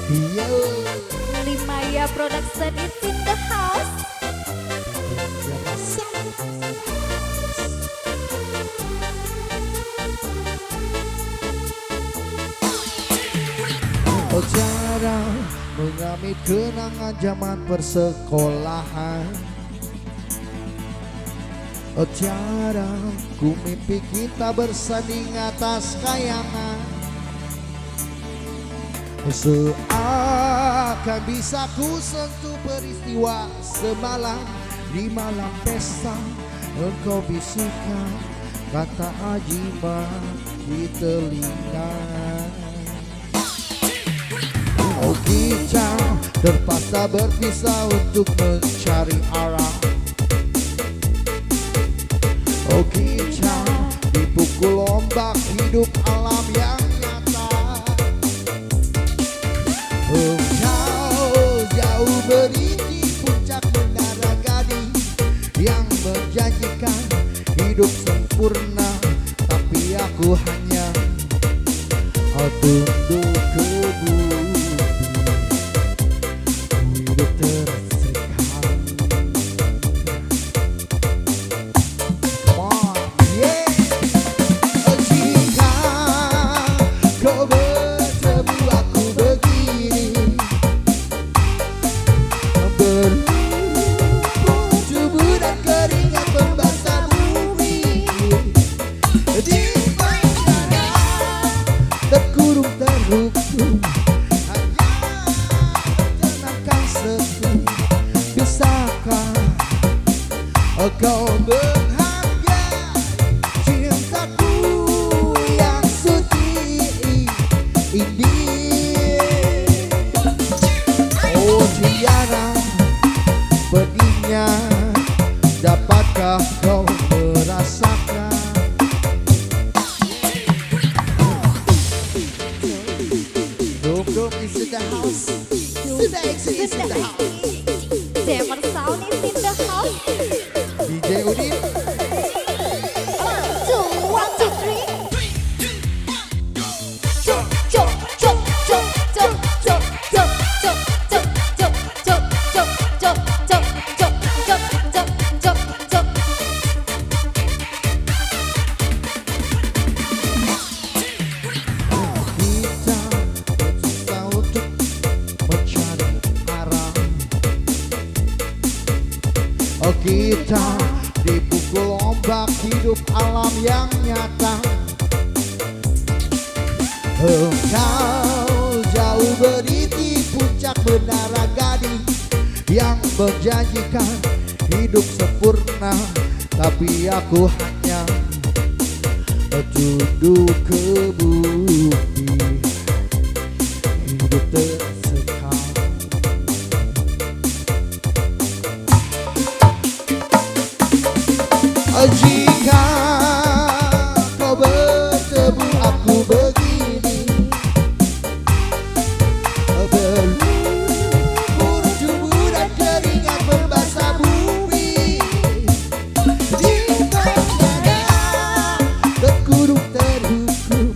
Yo. Limaya Production is in the house. Oh, jarang mengamit kenangan zaman persekolahan. Oh, jarang ku mimpi kita bersanding atas kayangan. Seakan bisa ku sentuh peristiwa semalam. Di malam pesta engkau bisikan kata ajimat di telinga. Oh, kita terpaksa berpisah untuk mencari arah. Oh, kita dipukul ombak hidup alam yang nyata. Oh, jauh berhenti puncak menara gading yang menjanjikan hidup sempurna, tapi aku hanya tunduk ke bumi. Hidup tersekat. Come on, yeah. Jika kau bertemu aku begini, berlumpur tubuh dan keringat membasah bumi. Di bandara terkurung terhukum, hanya tenangkan sepi. Bisakah kau menghargai cintaku yang suci ini? Oh, tiada pedihnya dapatkah kau merasakan? Dom is in the house. Sudah X is in the house. Demon Sound is in the house. DJ Udin. 1, 2, 3. Jump, jump, jump, jump, jump, jump, jump, jump, jump, jump, jump, jump, jump, jump, jump, jump, jump, jump. Kita berusaha untuk mencari arah. Oh, kita dipukul ombak hidup alam yang nyata. Engkau jauh berdiri puncak menara gading yang menjanjikan hidup sempurna, tapi aku hanya duduk ke bumi. Hidup tersekat. Jika kau bertemu aku begini, berlumpur tubuh dan keringat membasah bumi. Di bandara terkurung terhukum,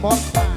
Mortal.